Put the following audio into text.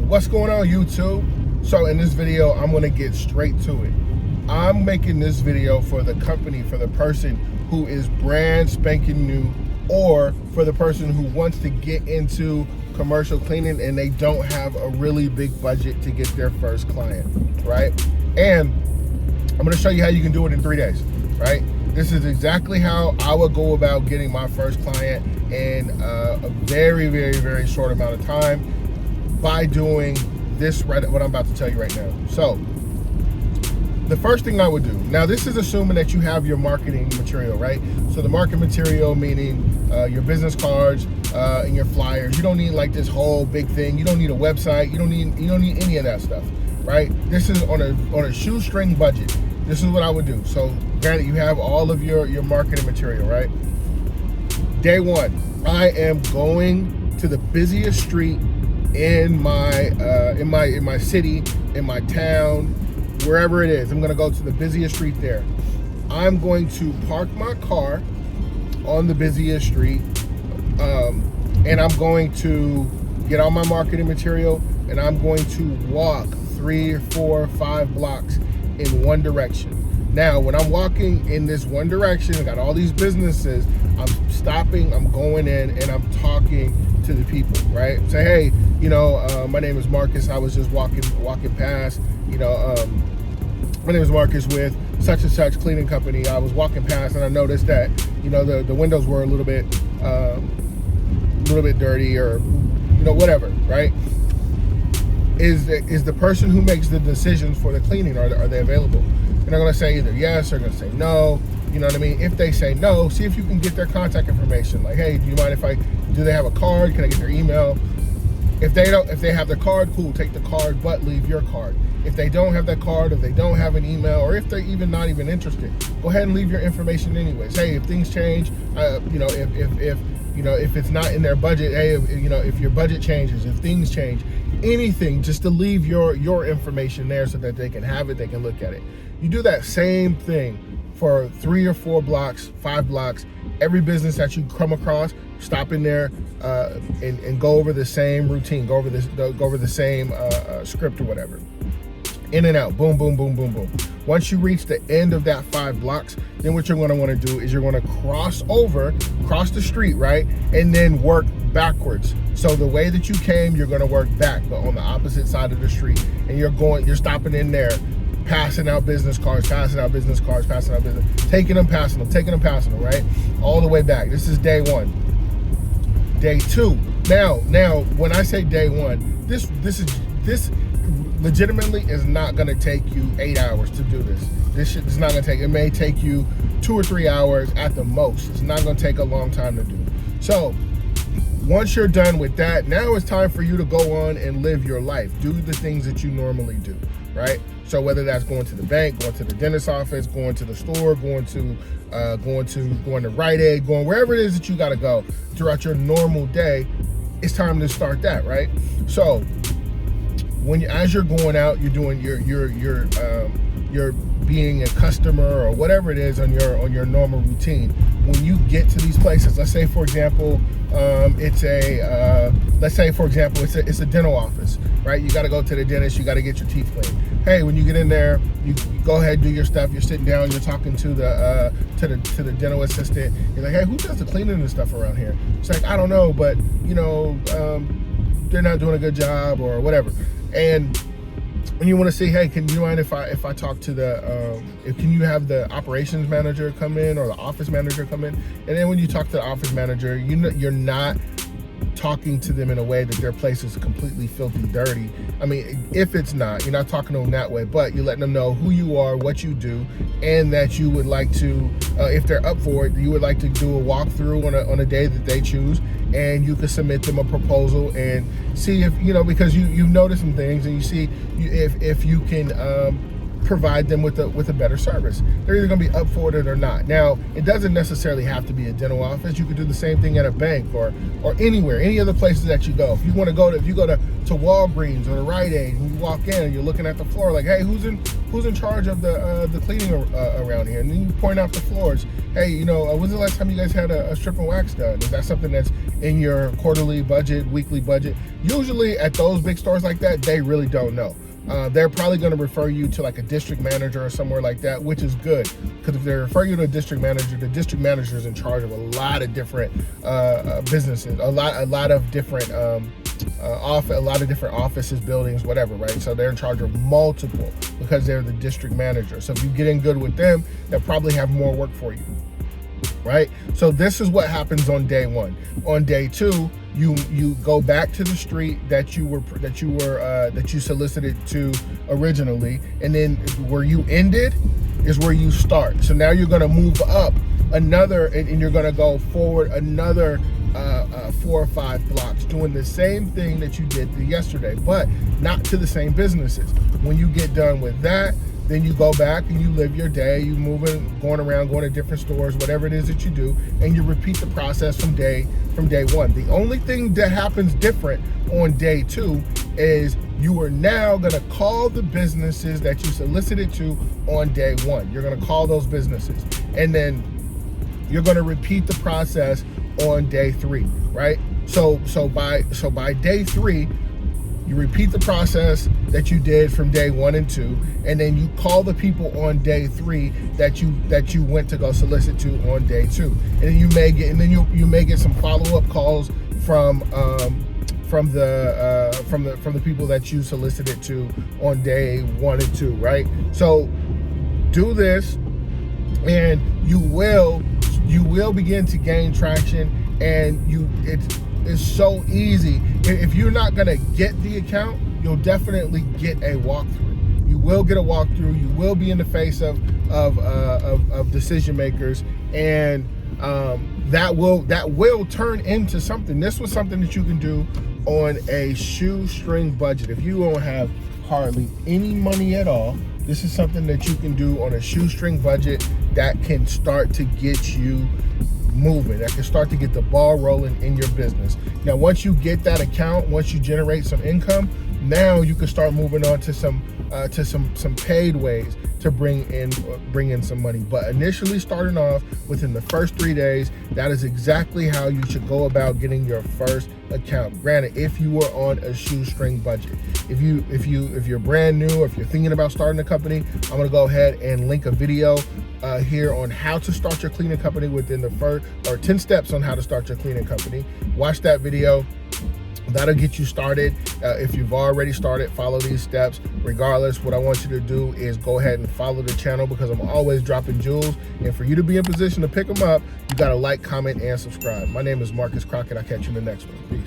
What's going on, YouTube? So in this video, I'm gonna get straight to it. I'm making this video for the company, for the person who is brand spanking new, or for the person who wants to get into commercial cleaning and they don't have a really big budget to get their first client, right? And I'm gonna show you how you can do it in 3 days, right? This is exactly how I would go about getting my first client in a very, very, very short amount of time by doing this, right, what I'm about to tell you right now. So the first thing I would do, now this is assuming that you have your marketing material, right? So the marketing material, meaning your business cards and your flyers. You don't need like this whole big thing. You don't need a website. You don't need any of that stuff, right? This is on a shoestring budget. This is what I would do. So granted, you have all of your marketing material, right? Day one, I am going to the busiest street in my city, in my town, wherever it is. I'm gonna go to the busiest street there. I'm going to park my car on the busiest street, and I'm going to get all my marketing material, and I'm going to walk 3, 4, 5 blocks in one direction. Now, when I'm walking in this one direction, I got all these businesses, I'm stopping, I'm going in, and I'm talking to the people, right? Say, hey, you know, my name is Marcus. I was just walking past, you know, my name is Marcus with such and such cleaning company. I was walking past and I noticed that, you know, the windows were a little bit dirty, or, you know, whatever, right? Is the person who makes the decisions for the cleaning, are they available? And they're gonna say either yes or they're gonna say no. You know what I mean? If they say no, see if you can get their contact information. Like, hey, do you mind if do they have a card? Can I get their email? If they have their card, cool, take the card, but leave your card. If they don't have that card, if they don't have an email, or if they're even not even interested, go ahead and leave your information anyways. Hey, if things change, you know, if it's not in their budget, hey, if your budget changes, if things change, anything, just to leave your information there so that they can have it, they can look at it. You do that same thing for 3 or 4 blocks, 5 blocks. Every business that you come across, stop in there and go over the same routine, go over the same script or whatever. In and out, boom, boom, boom, boom, boom. Once you reach the end of that 5 blocks, then what you're gonna wanna do is you're gonna cross the street, right? And then work backwards. So the way that you came, you're gonna work back, but on the opposite side of the street. And you're stopping in there, passing out business cards, passing out business, taking them, passing them, right? All the way back. This is day one. Day two. Now, when I say day one, this legitimately is not gonna take you 8 hours to do this. This shit is not gonna take, it may take you 2 or 3 hours at the most. It's not gonna take a long time to do. So once you're done with that, now it's time for you to go on and live your life. Do the things that you normally do, right? So whether that's going to the bank, going to the dentist's office, going to the store, going to Rite Aid, going wherever it is that you gotta go throughout your normal day, it's time to start that, right? So as you're going out, you're doing you're being a customer or whatever it is on your normal routine. When you get to these places, let's say for example, it's a dental office, right? You got to go to the dentist, you got to get your teeth cleaned. Hey, when you get in there, you go ahead, do your stuff. You're sitting down, you're talking to the dental assistant. You're like, hey, who does the cleaning and stuff around here? It's like, I don't know, but you know, they're not doing a good job or whatever. And when you want to say, hey, can you mind if I talk to can you have the operations manager come in or the office manager come in? And then when you talk to the office manager, you're not talking to them in a way that their place is completely filthy dirty. I mean, if it's not, you're not talking to them that way, but you're letting them know who you are, what you do, and that you would like to, if they're up for it, you would like to do a walkthrough on a day that they choose, and you can submit them a proposal and see if, you know, because you notice some things and you see if you can provide them with a better service. They're either going to be up for it or not. Now, it doesn't necessarily have to be a dental office. You could do the same thing at a bank or anywhere, any other places that you go. If you go to to Walgreens or the Rite Aid, and you walk in and you're looking at the floor like, hey, who's in charge of the cleaning around here? And then you point out the floors. Hey, you know, when's the last time you guys had a strip and wax done? Is that something that's in your quarterly budget, weekly budget? Usually at those big stores like that, they really don't know. They're probably going to refer you to like a district manager or somewhere like that, which is good, because if they refer you to a district manager, the district manager is in charge of a lot of different businesses, a lot of different offices, buildings, whatever, right? So they're in charge of multiple because they're the district manager. So if you get in good with them, they'll probably have more work for you, right? So this is what happens on day one. On day two, you go back to the street that you solicited to originally, and then where you ended is where you start. So now you're going to move up another, and you're going to go forward another 4 or 5 blocks, doing the same thing that you did yesterday, but not to the same businesses. When you get done with that, then you go back and you live your day, you moving, going around, going to different stores, whatever it is that you do, and you repeat the process from day one. The only thing that happens different on day two is you are now gonna call the businesses that you solicited to on day one. You're gonna call those businesses, and then you're gonna repeat the process on day three, right? So by day three, you repeat the process that you did from day 1 and 2, and then you call the people on day 3 that you went to go solicit to on day 2, and then you may get some follow-up calls from the people that you solicited to on day 1 and 2, right? So do this, and you will begin to gain traction, and it's so easy. If you're not gonna get the account, you'll definitely get a walkthrough. You will get a walkthrough. You will be in the face of decision makers, and that will turn into something. This was something that you can do on a shoestring budget. If you don't have hardly any money at all, this is something that you can do on a shoestring budget that can start to get you moving, that can start to get the ball rolling in your business. Now, once you get that account, once you generate some income, now you can start moving on to some paid ways to bring in some money. But initially, starting off within the first 3 days, that is exactly how you should go about getting your first account. Granted, if you were on a shoestring budget, if you're brand new, or if you're thinking about starting a company, I'm gonna go ahead and link a video here on how to start your cleaning company within the first, or 10 steps on how to start your cleaning company. Watch that video. That'll get you started. If you've already started, follow these steps. Regardless, what I want you to do is go ahead and follow the channel, because I'm always dropping jewels. And for you to be in position to pick them up, you gotta like, comment, and subscribe. My name is Marcus Crockett. I'll catch you in the next one. Peace.